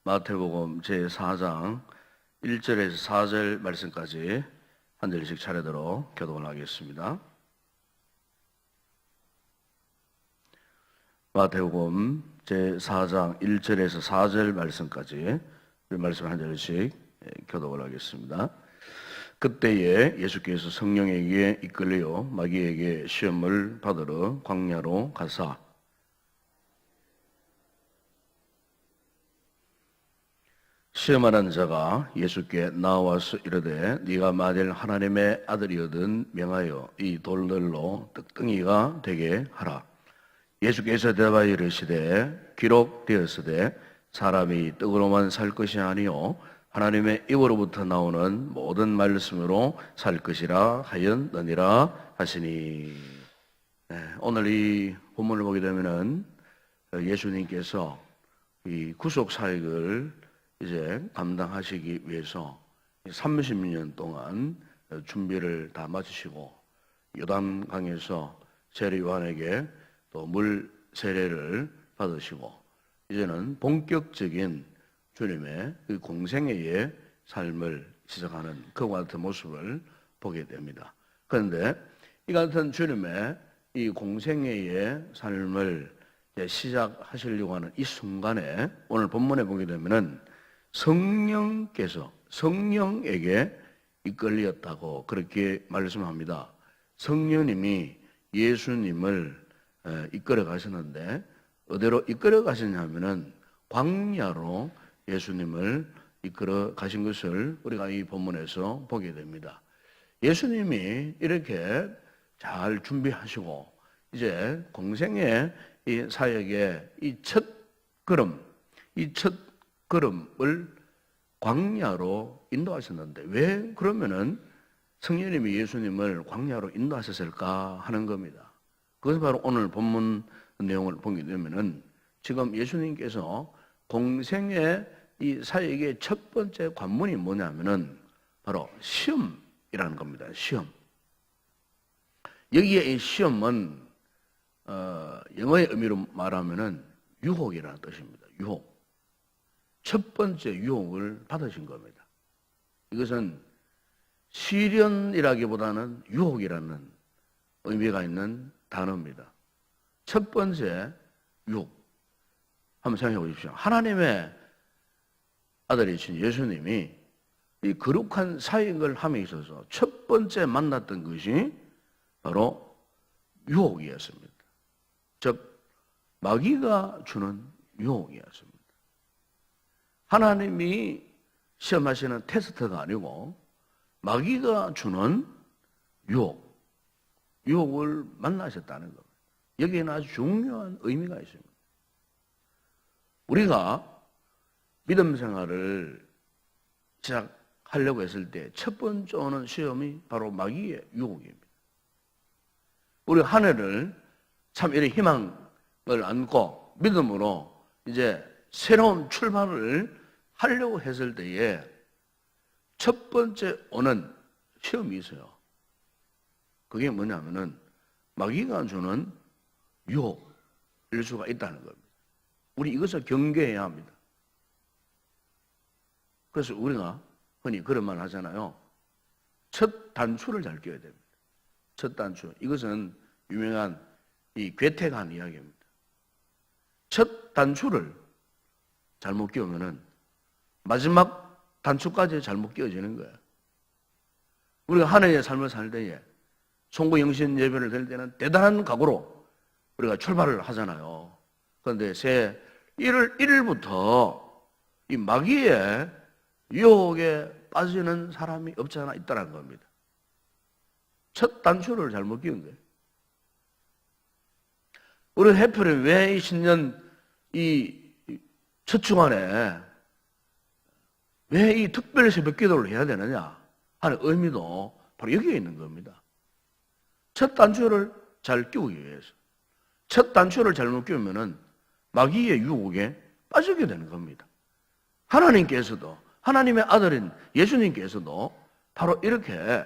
마태복음 제4장 1절에서 4절 말씀까지 한 절씩 차례대로 교독을 하겠습니다. 마태복음 제4장 1절에서 4절 말씀까지 말씀 한 절씩 교독을 하겠습니다. 그때에 예수께서 성령에게 이끌려 마귀에게 시험을 받으러 광야로 가사 시험하는 자가 예수께 나와서 이르되 네가 만일 하나님의 아들이거든 명하여 이 돌들로 떡덩이가 되게 하라. 예수께서 대답하여 이르시되 기록되었으되 사람이 떡으로만 살 것이 아니요 하나님의 입으로부터 나오는 모든 말씀으로 살 것이라 하였느니라 하시니. 오늘 이 본문을 보게 되면은 예수님께서 이 구속 사역을 이제 감당하시기 위해서 30년 동안 준비를 다 마치시고 요단강에서 세례 요한에게 또 물 세례를 받으시고 이제는 본격적인 주님의 그 공생애의 삶을 시작하는 그와 같은 모습을 보게 됩니다. 그런데 이 같은 주님의 이 공생애의 삶을 시작하시려고 하는 이 순간에 오늘 본문에 보게 되면은 성령께서 성령에게 이끌렸다고 그렇게 말씀합니다. 성령님이 예수님을 이끌어 가셨는데 어디로 이끌어 가셨냐면은 광야로 예수님을 이끌어 가신 것을 우리가 이 본문에서 보게 됩니다. 예수님이 이렇게 잘 준비하시고 이제 공생의 이 사역의 이 첫 걸음을 광야로 인도하셨는데 왜 그러면은 성령님이 예수님을 광야로 인도하셨을까 하는 겁니다. 그것은 바로 오늘 본문 내용을 보게 되면은 지금 예수님께서 공생의 이 사역의 첫 번째 관문이 뭐냐면은 바로 시험이라는 겁니다. 시험. 여기에 이 시험은 영어의 의미로 말하면은 유혹이라는 뜻입니다. 유혹. 첫 번째 유혹을 받으신 겁니다. 이것은 시련이라기보다는 유혹이라는 의미가 있는 단어입니다. 첫 번째 유혹. 한번 생각해 보십시오. 하나님의 아들이신 예수님이 이 거룩한 사역을 함에 있어서 첫 번째 만났던 것이 바로 유혹이었습니다. 즉 마귀가 주는 유혹이었습니다. 하나님이 시험하시는 테스트가 아니고 마귀가 주는 유혹을 만나셨다는 겁니다. 여기에는 아주 중요한 의미가 있습니다. 우리가 믿음 생활을 시작하려고 했을 때 첫 번째 오는 시험이 바로 마귀의 유혹입니다. 우리 한 해를 참 이렇게 희망을 안고 믿음으로 이제 새로운 출발을 하려고 했을 때에 첫 번째 오는 시험이 있어요. 그게 뭐냐면은 마귀가 주는 유혹일 수가 있다는 겁니다. 우리 이것을 경계해야 합니다. 그래서 우리가 흔히 그런 말 하잖아요. 첫 단추를 잘 끼워야 됩니다. 첫 단추. 이것은 유명한 이 괴테간 이야기입니다. 첫 단추를 잘못 끼우면은 마지막 단추까지 잘못 끼워지는 거예요. 우리가 한 해의 삶을 살 때에 송구영신 예배를 드릴 때는 대단한 각오로 우리가 출발을 하잖아요. 그런데 새 1월 1일부터 이 마귀의 유혹에 빠지는 사람이 없지 않아 있다는 겁니다. 첫 단추를 잘못 끼운 거예요. 우리 해필은 왜 이 신년 이 첫 주간에 왜 이 특별 새벽 기도를 해야 되느냐 하는 의미도 바로 여기에 있는 겁니다. 첫 단추를 잘 끼우기 위해서. 첫 단추를 잘못 끼우면은 마귀의 유혹에 빠지게 되는 겁니다. 하나님께서도 하나님의 아들인 예수님께서도 바로 이렇게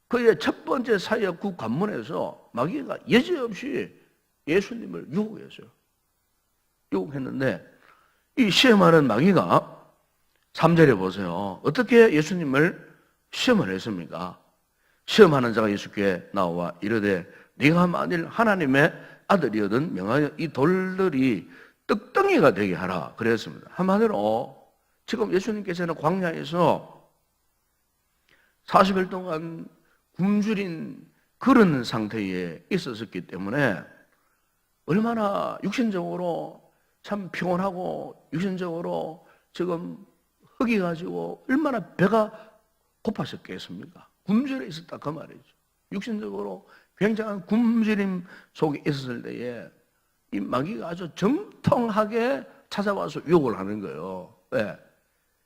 그의 첫 번째 사역 그 관문에서 마귀가 여지없이 예수님을 유혹했어요. 유혹했는데 이 시험하는 마귀가 3절에 보세요. 어떻게 예수님을 시험을 했습니까? 시험하는 자가 예수께 나와 이르되 네가 만일 하나님의 아들이거든 명하여 이 돌들이 떡덩이가 되게 하라 그랬습니다. 한마디로 지금 예수님께서는 광야에서 40일 동안 굶주린 그런 상태에 있었기 때문에 얼마나 육신적으로 참 피곤하고 육신적으로 지금 흙이 가지고 얼마나 배가 고팠었겠습니까? 굶주려 있었다 그 말이죠. 육신적으로 굉장한 굶주림 속에 있었을 때에 이 마귀가 아주 정통하게 찾아와서 유혹을 하는 거예요. 왜?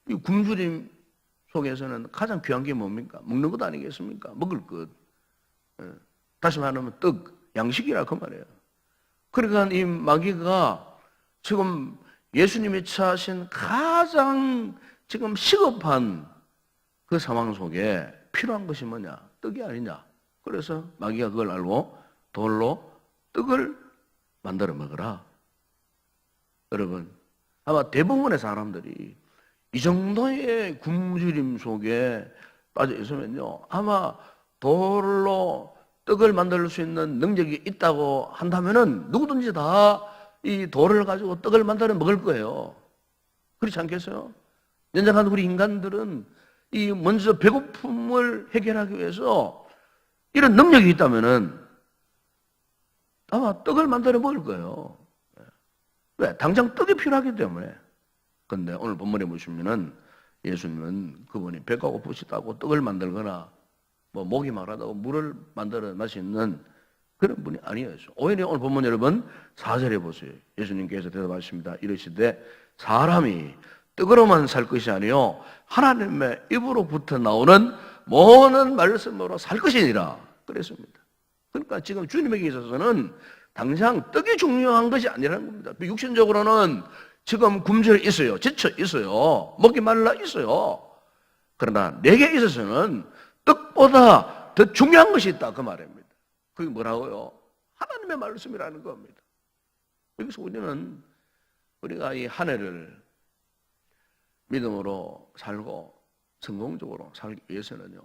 이 굶주림 속에서는 가장 귀한 게 뭡니까? 먹는 것 아니겠습니까? 먹을 것. 다시 말하면 떡, 양식이라 그 말이에요. 그러니까 이 마귀가 지금 예수님이 처하신 가장 지금 시급한 그 상황 속에 필요한 것이 뭐냐? 떡이 아니냐? 그래서 마귀가 그걸 알고 돌로 떡을 만들어 먹어라. 여러분, 아마 대부분의 사람들이 이 정도의 굶주림 속에 빠져 있으면요, 아마 돌로 떡을 만들 수 있는 능력이 있다고 한다면은 누구든지 다 이 돌을 가지고 떡을 만들어 먹을 거예요. 그렇지 않겠어요? 연장한 우리 인간들은 이 먼저 배고픔을 해결하기 위해서 이런 능력이 있다면은 아마 떡을 만들어 먹을 거예요. 왜? 당장 떡이 필요하기 때문에. 근데 오늘 본문에 보시면은 예수님은 그분이 배가 고프시다고 떡을 만들거나 뭐 목이 마르다고 물을 만들어 마시는 그런 분이 아니었어요. 오히려 오늘 본문 여러분 4절에 보세요. 예수님께서 대답하십니다. 이르시되 사람이 떡으로만 살 것이 아니요 하나님의 입으로부터 나오는 모든 말씀으로 살 것이니라 그랬습니다. 그러니까 지금 주님에게 있어서는 당장 떡이 중요한 것이 아니라는 겁니다. 육신적으로는 지금 굶주려 있어요. 지쳐 있어요. 먹기 말라 있어요. 그러나 내게 있어서는 떡보다 더 중요한 것이 있다 그 말입니다. 그게 뭐라고요? 하나님의 말씀이라는 겁니다. 여기서 우리가 이 한 해를 믿음으로 살고 성공적으로 살기 위해서는요,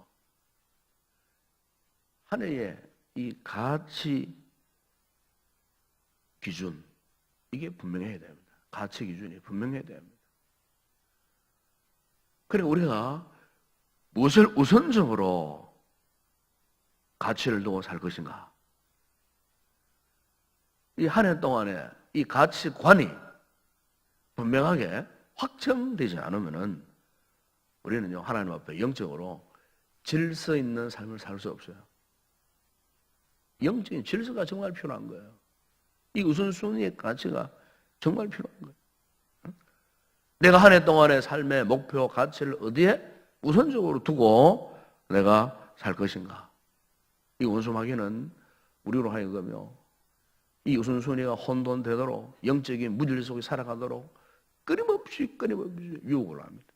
한 해에 이 가치 기준 이게 분명해야 됩니다. 가치 기준이 분명해야 됩니다. 그래 우리가 무엇을 우선적으로 가치를 두고 살 것인가? 이 한 해 동안에 이 가치관이 분명하게 확정되지 않으면은 우리는요 하나님 앞에 영적으로 질서 있는 삶을 살 수 없어요. 영적인 질서가 정말 필요한 거예요. 이 우선순위의 가치가 정말 필요한 거예요. 내가 한 해 동안의 삶의 목표, 가치를 어디에 우선적으로 두고 내가 살 것인가? 이 원수마귀는 우리로 하여금요, 이 우선순위가 혼돈되도록 영적인 무질 속에 살아가도록 끊임없이 유혹을 합니다.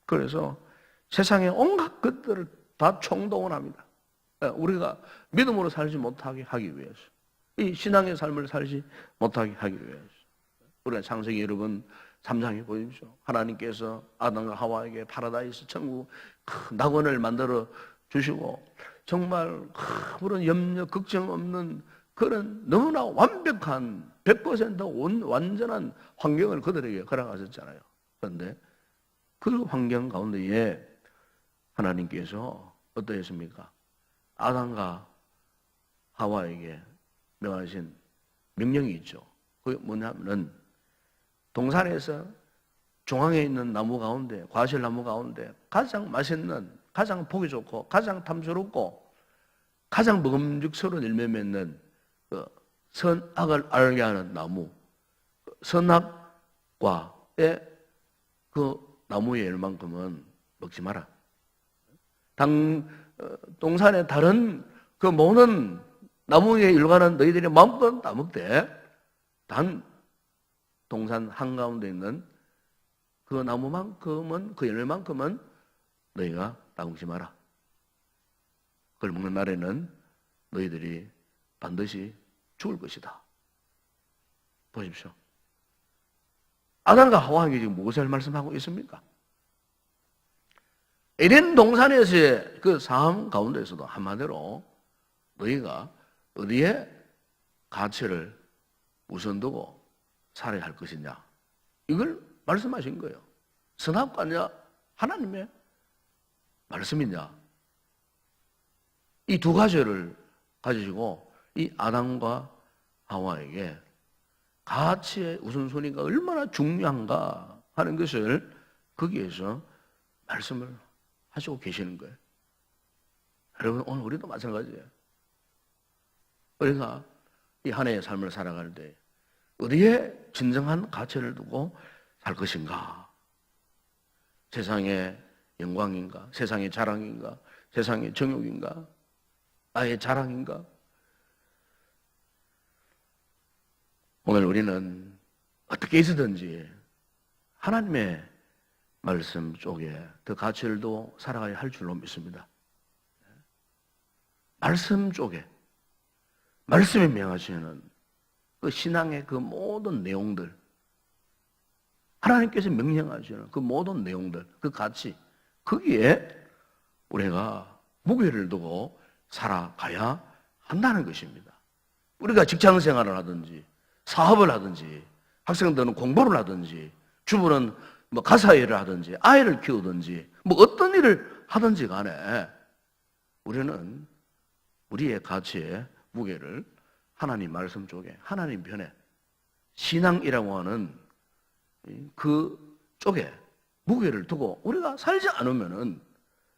그래서 세상의 온갖 것들을 다 총동원 합니다. 우리가 믿음으로 살지 못하게 하기 위해서, 이 신앙의 삶을 살지 못하게 하기 위해서. 우리가 창세기 여러분 3장에 보십시오. 하나님께서 아담과 하와에게 파라다이스 천국 큰 낙원을 만들어 주시고 정말 아무런 염려 걱정 없는 그런 너무나 완벽한 100% 완전한 환경을 그들에게 허락하셨잖아요. 그런데 그 환경 가운데에 하나님께서 어떠했습니까? 아담과 하와에게 명하신 명령이 있죠. 그게 뭐냐면은 동산에서 중앙에 있는 나무 가운데, 과실나무 가운데 가장 맛있는, 가장 보기 좋고, 가장 탐스럽고, 가장 먹음직스러운 열매 맺는 그 선악을 알게 하는 나무, 선악과의 그 나무의 열만큼은 먹지 마라. 동산의 다른 그 모든 나무의 일과는 너희들이 마음껏 따먹되 단 동산 한가운데 있는 그 나무만큼은, 그 열매만큼은 너희가 따먹지 마라. 그걸 먹는 날에는 너희들이 반드시 죽을 것이다. 보십시오. 아담과 하와에게 지금 무엇을 말씀하고 있습니까? 에덴 동산에서의 그 삶 가운데서도 한마디로 너희가 어디에 가치를 우선 두고 살아야 할 것이냐, 이걸 말씀하신 거예요. 선악과냐 하나님의 말씀이냐, 이 두 가지를 가지고 이 아담과 하와에게 가치의 우선순위가 얼마나 중요한가 하는 것을 거기에서 말씀을 하시고 계시는 거예요. 여러분, 오늘 우리도 마찬가지예요. 우리가 이 한 해의 삶을 살아갈 때 어디에 진정한 가치를 두고 살 것인가? 세상의 영광인가? 세상의 자랑인가? 세상의 정욕인가? 나의 자랑인가? 오늘 우리는 어떻게 해서든지 하나님의 말씀 쪽에 더 가치를 두고 살아가야 할 줄로 믿습니다. 말씀 쪽에, 말씀이 명하시는 그 신앙의 그 모든 내용들, 하나님께서 명령하시는 그 모든 내용들, 그 가치, 거기에 우리가 무게를 두고 살아가야 한다는 것입니다. 우리가 직장 생활을 하든지 사업을 하든지 학생들은 공부를 하든지 주부는 뭐 가사 일을 하든지 아이를 키우든지 뭐 어떤 일을 하든지 간에 우리는 우리의 가치의 무게를 하나님 말씀 쪽에, 하나님 편에, 신앙이라고 하는 그 쪽에 무게를 두고 우리가 살지 않으면은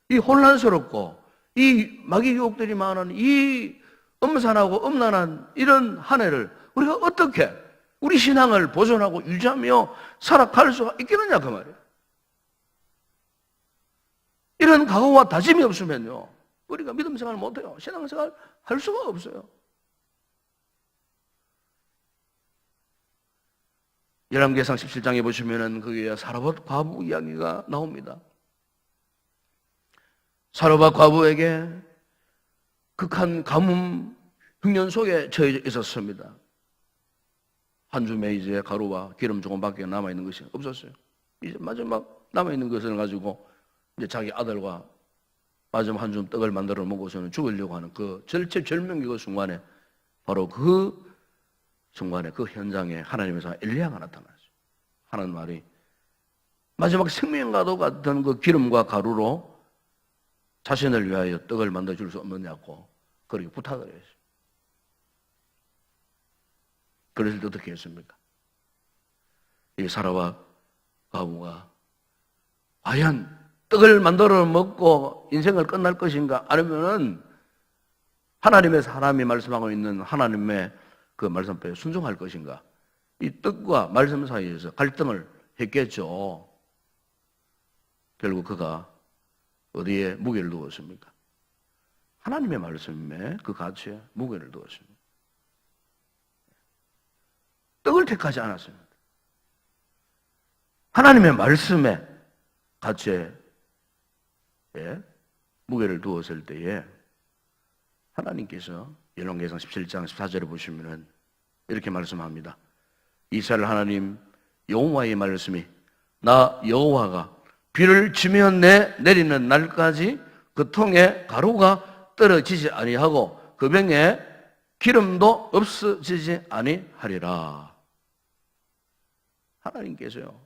이 혼란스럽고 이 마귀 유혹들이 많은 이 음산하고 음란한 이런 한 해를 우리가 어떻게 우리 신앙을 보존하고 유지하며 살아갈 수가 있겠느냐 그 말이에요. 이런 각오와 다짐이 없으면요 우리가 믿음 생활을 못해요. 신앙 생활 할 수가 없어요. 열왕기상 17장에 보시면은 거기에 사르밧 과부 이야기가 나옵니다. 사르밧 과부에게 극한 가뭄 흉년 속에 처해 있었습니다. 한 줌에 이제 가루와 기름 조금밖에 남아있는 것이 없었어요. 이제 마지막 남아있는 것을 가지고 이제 자기 아들과 마지막 한 줌 떡을 만들어 먹고서는 죽으려고 하는 그 절체절명의 그 순간에 바로 그 순간에 그 현장에 하나님의 엘리야가 나타나죠. 하는 말이 마지막 생명과도 같은 그 기름과 가루로 자신을 위하여 떡을 만들어 줄 수 없느냐고 그렇게 부탁을 했어요. 그래서 어떻게 했습니까? 이 사라와 과부가 과연 떡을 만들어 먹고 인생을 끝날 것인가 아니면은 하나님의 사람이 말씀하고 있는 하나님의 그 말씀에 순종할 것인가? 이 떡과 말씀 사이에서 갈등을 했겠죠. 결국 그가 어디에 무게를 두었습니까? 하나님의 말씀에 그 가치에 무게를 두었습니다. 떡을 택하지 않았습니다. 하나님의 말씀에 가치에 무게를 두었을 때에 하나님께서 열왕기상 17장 14절에 보시면은 이렇게 말씀합니다. 이스라엘 하나님 여호와의 말씀이 나 여호와가 비를 지면 내리는 날까지 그 통에 가루가 떨어지지 아니하고 그 병에 기름도 없어지지 아니하리라. 하나님께서요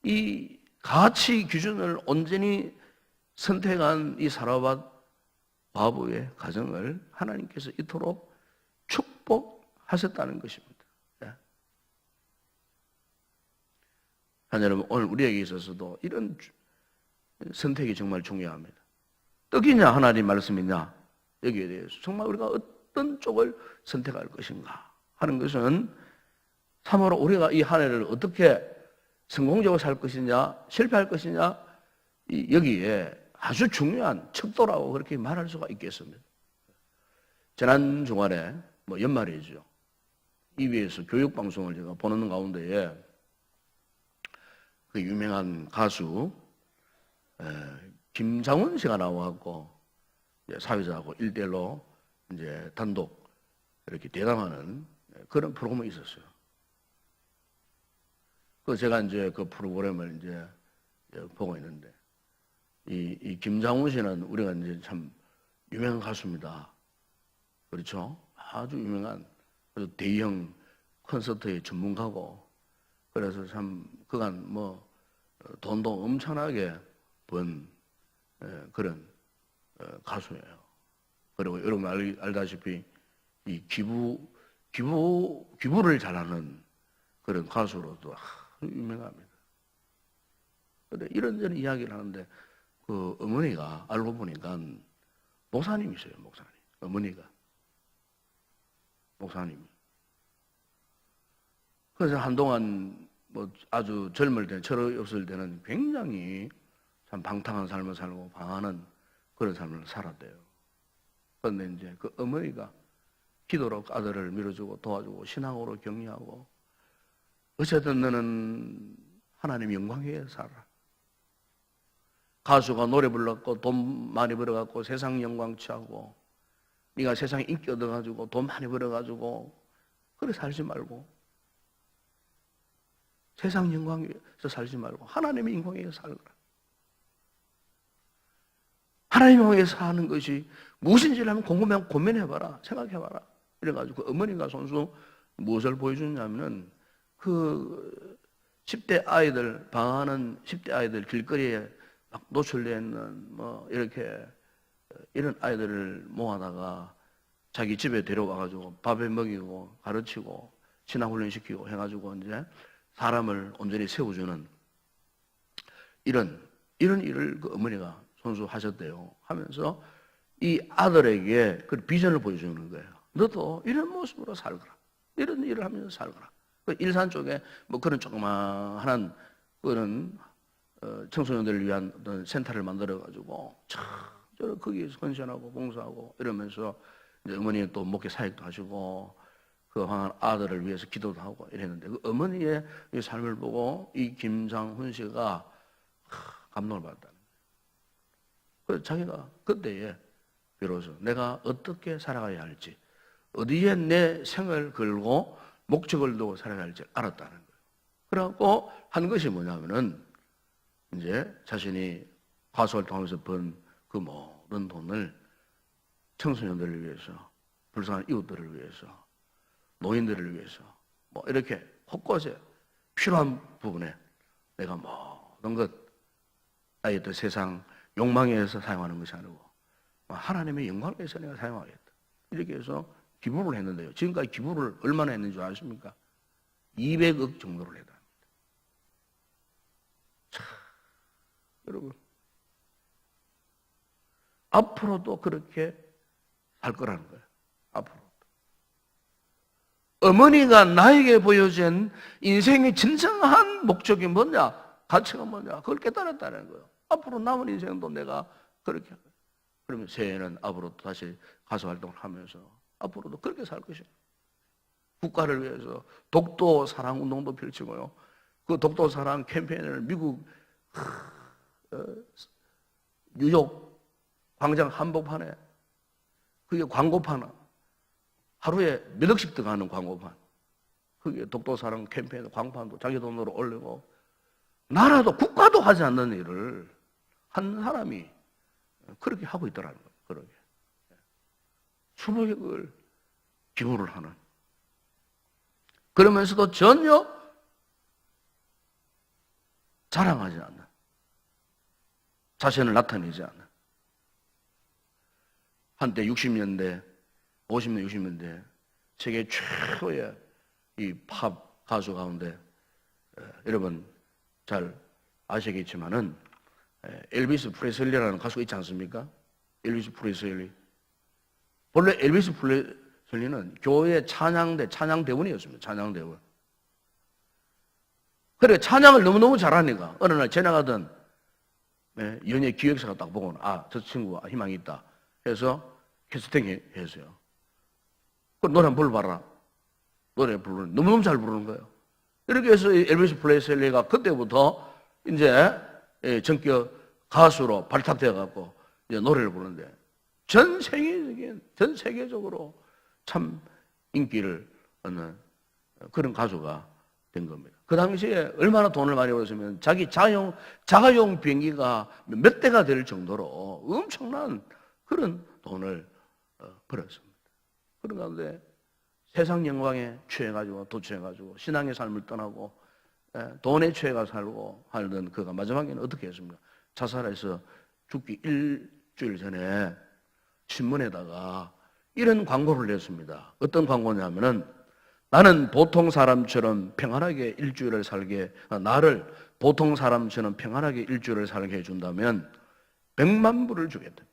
이 가치 기준을 온전히 선택한 이 사라밧 과부의 가정을 하나님께서 이토록 축복하셨다는 것입니다. 여러분, 오늘 우리에게 있어서도 이런 선택이 정말 중요합니다. 떡이냐 하나님 말씀이냐 여기에 대해서 정말 우리가 어떤 쪽을 선택할 것인가 하는 것은 참으로 우리가 이 한 해를 어떻게 성공적으로 살 것이냐 실패할 것이냐 여기에 아주 중요한 척도라고 그렇게 말할 수가 있겠습니다. 지난 주말에 연말이죠. EBS 교육방송을 제가 보는 가운데에 그 유명한 가수 김장훈 씨가 나와갖고 사회자하고 1대1로 이제 단독 이렇게 대담하는 그런 프로그램이 있었어요. 그 제가 이제 그 프로그램을 이제 보고 있는데 이 김장훈 씨는 우리가 이제 참 유명한 가수입니다. 그렇죠? 아주 유명한 아주 대형 콘서트의 전문가고 그래서 참 그간 뭐 돈도 엄청나게 번 그런 가수예요. 그리고 여러분 알다시피 이 기부를 잘하는 그런 가수로도 아주 유명합니다. 근데 이런저런 이야기를 하는데 그 어머니가 알고 보니까 목사님이세요, 목사님. 어머니가 목사님. 그래서 한동안 뭐 아주 젊을 때, 철이 없을 때는 굉장히 참 방탕한 삶을 살고 방하는 그런 삶을 살았대요. 그런데 이제 그 어머니가 기도로 아들을 밀어주고 도와주고 신앙으로 격려하고 어쨌든 너는 하나님 영광 위에 살아. 가수가 노래 불렀고 돈 많이 벌어갖고 세상 영광 취하고 네가 세상에 인기 얻어가지고 돈 많이 벌어가지고 그래 살지 말고 세상 영광 위에서 살지 말고 하나님의 영광 위에서 살거라. 하나님의 영광 위에서 사는 것이 무엇인지를 한번 궁금하면 고민해봐라. 생각해봐라. 이래가지고 그 어머니가 손수 무엇을 보여주냐면은 그 10대 아이들, 방황하는 10대 아이들 길거리에 막 노출되어 있는 뭐 이렇게 이런 아이들을 모아다가 자기 집에 데려와가지고 밥에 먹이고 가르치고 신앙훈련 시키고 해가지고 이제 사람을 온전히 세워주는 이런 일을 그 어머니가 손수하셨대요. 하면서 이 아들에게 그 비전을 보여주는 거예요. 너도 이런 모습으로 살거라. 이런 일을 하면서 살거라. 그 일산 쪽에 뭐 그런 조그마한 그런 청소년들을 위한 어떤 센터를 만들어가지고 참 거기에서 헌신하고 봉사하고 이러면서 이제 어머니는 또 목회 사역도 하시고 그 황한 아들을 위해서 기도도 하고 이랬는데 그 어머니의 이 삶을 보고 이 김장훈 씨가 감동을 받았다는 거예요. 그래서 자기가 그때에 비로소 내가 어떻게 살아가야 할지 어디에 내 생을 걸고 목적을 두고 살아가야 할지 알았다는 거예요. 그래갖고 한 것이 뭐냐면은 이제 자신이 가수 활동하면서 번 그 모든 돈을 청소년들을 위해서, 불쌍한 이웃들을 위해서, 노인들을 위해서, 뭐 이렇게 곳곳에 필요한 부분에 내가 모든 것, 나의 어떤 세상 욕망에 의해서 사용하는 것이 아니고 하나님의 영광에 의해서 내가 사용하겠다. 이렇게 해서 기부를 했는데요. 지금까지 기부를 얼마나 했는지 아십니까? 200억 정도를 했다. 자, 여러분. 앞으로도 그렇게 할 거라는 거예요. 앞으로. 어머니가 나에게 보여준 인생의 진정한 목적이 뭐냐? 가치가 뭐냐? 그걸 깨달았다는 거예요. 앞으로 남은 인생도 내가 그렇게 할 거예요. 그러면 새해는 앞으로 다시 가수 활동을 하면서 앞으로도 그렇게 살 것이에요. 국가를 위해서 독도 사랑 운동도 펼치고요. 그 독도 사랑 캠페인을 미국 뉴욕 광장 한복판에 그게 광고판 하루에 몇 억씩 들어가는 광고판 그게 독도 사랑 캠페인 광판도 자기 돈으로 올리고 나라도 국가도 하지 않는 일을 한 사람이 그렇게 하고 있더라는 거예요. 그러게. 수백억을 기부를 하는 그러면서도 전혀 자랑하지 않는 자신을 나타내지 않는 한때 60년대, 50년대, 60년대 세계 최고의 이 팝 가수 가운데 여러분 잘 아시겠지만은 엘비스 프레슬리라는 가수가 있지 않습니까? 엘비스 프레슬리. 본래 엘비스 프레슬리는 교회 찬양대원이었습니다. 찬양대원. 그래 찬양을 너무너무 잘하니까 어느 날 지나가던 연예 기획사가 딱 보고는 저 친구가 희망이 있다 해서 캐스팅 했어요. 그 노래 한번 불러봐라. 노래 부르는 너무너무 잘 부르는 거예요. 이렇게 해서 엘비스 프레슬리가 그때부터 이제 전격 가수로 발탁되어 갖고 이제 노래를 부르는데 전 세계적으로 참 인기를 얻는 그런 가수가 된 겁니다. 그 당시에 얼마나 돈을 많이 벌었으면 자기 자가용 비행기가 몇 대가 될 정도로 엄청난 그런 돈을 벌었습니다. 그런 가운데 세상 영광에 취해가지고 도취해가지고 신앙의 삶을 떠나고 돈에 취해가 살고 하던 그가 마지막에는 어떻게 했습니까? 자살해서 죽기 일주일 전에 신문에다가 이런 광고를 냈습니다. 어떤 광고냐면은 나는 보통 사람처럼 평안하게 일주일을 살게, 나를 보통 사람처럼 평안하게 일주일을 살게 해준다면 100만 불을 주겠다.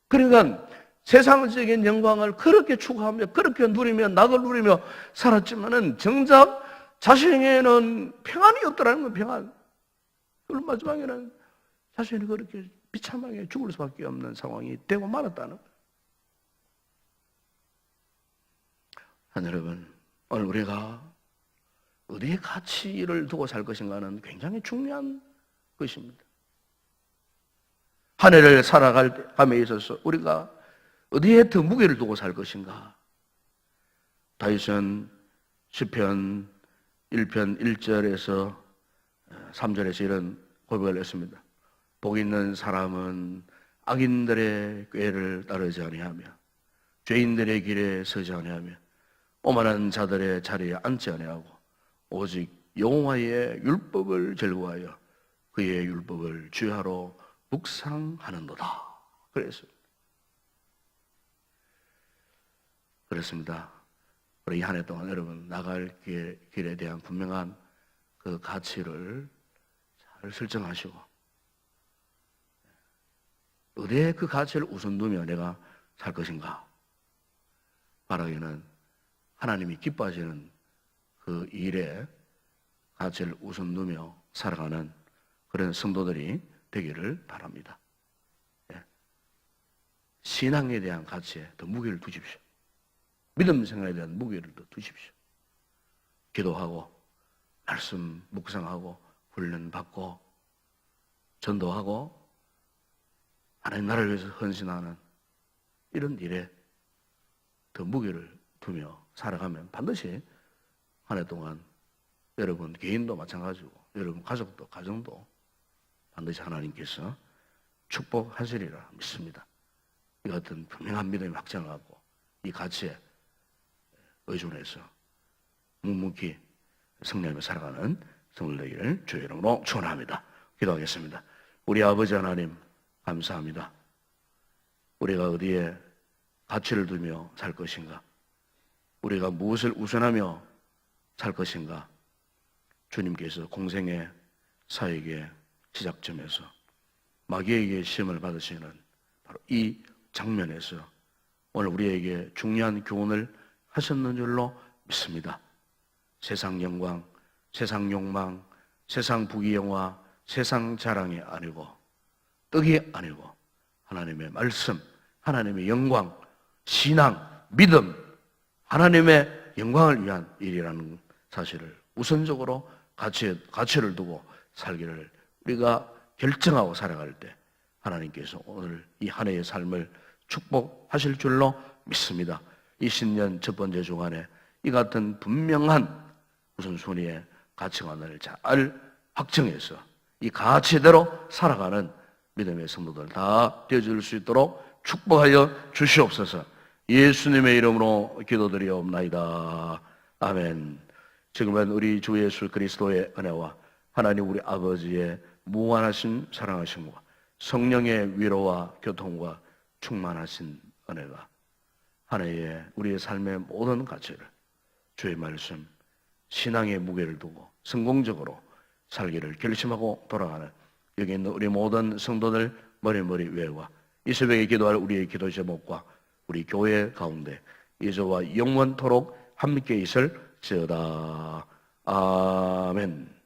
그러니까 세상적인 영광을 그렇게 추구하며 그렇게 누리며 낙을 누리며 살았지만은 정작 자신에게는 평안이 없더라는 건 평안. 그리고 마지막에는 자신이 그렇게 비참하게 죽을 수밖에 없는 상황이 되고 말았다는 거예요. 여러분, 오늘 우리가 어디에 가치를 두고 살 것인가는 굉장히 중요한 것입니다. 한 해를 살아감에 있어서 우리가 어디에 더 무게를 두고 살 것인가? 다윗은 시편 1편 1절에서 3절에서 이런 고백을 했습니다. 복 있는 사람은 악인들의 꾀를 따르지 아니하며 죄인들의 길에 서지 아니하며 오만한 자들의 자리에 앉지 아니하고 오직 여호와의 율법을 즐거워하여 그의 율법을 주야로 묵상하는도다. 그랬습니다. 우리 한 해 동안 여러분 나갈 길에 대한 분명한 그 가치를 잘 설정하시고 어디에 그 가치를 우선 두며 내가 살 것인가? 바라기는 하나님이 기뻐하시는 그 일에 가치를 우선 두며 살아가는 그런 성도들이 되기를 바랍니다. 신앙에 대한 가치에 더 무게를 두십시오. 믿음 생활에 대한 무게를 더 두십시오. 기도하고 말씀 묵상하고 훈련받고 전도하고 하나님 나라를 위해서 헌신하는 이런 일에 더 무게를 두며 살아가면 반드시 한 해 동안 여러분 개인도 마찬가지고 여러분 가족도 가정도 반드시 하나님께서 축복하시리라 믿습니다. 이 같은 분명한 믿음의 확장을 갖고 이 가치에 의존해서 묵묵히 승리하며 살아가는 성도 되기를 주의 이름으로 축원합니다. 기도하겠습니다. 우리 아버지 하나님 감사합니다. 우리가 어디에 가치를 두며 살 것인가? 우리가 무엇을 우선하며 살 것인가? 주님께서 공생의 사역의 시작점에서 마귀에게 시험을 받으시는 바로 이 장면에서 오늘 우리에게 중요한 교훈을 하셨는 줄로 믿습니다. 세상 영광, 세상 욕망, 세상 부귀영화, 세상 자랑이 아니고 떡이 아니고 하나님의 말씀, 하나님의 영광, 신앙, 믿음, 하나님의 영광을 위한 일이라는 사실을 우선적으로 가치를 두고 살기를 우리가 결정하고 살아갈 때 하나님께서 오늘 이 한 해의 삶을 축복하실 줄로 믿습니다. 이 신년 첫 번째 주간에 이 같은 분명한 우선순위의 가치관을 잘 확정해서 이 가치대로 살아가는 믿음의 성도들 다 되어줄 수 있도록 축복하여 주시옵소서. 예수님의 이름으로 기도드리옵나이다. 아멘. 지금은 우리 주 예수 그리스도의 은혜와 하나님 우리 아버지의 무한하신 사랑하심과 성령의 위로와 교통과 충만하신 은혜가 한 해에 우리의 삶의 모든 가치를 주의 말씀, 신앙의 무게를 두고 성공적으로 살기를 결심하고 돌아가는 여기 있는 우리 모든 성도들 머리 위에와 이 새벽에 기도할 우리의 기도 제목과 우리 교회 가운데 이제와 영원토록 함께 있을지어다. 아멘.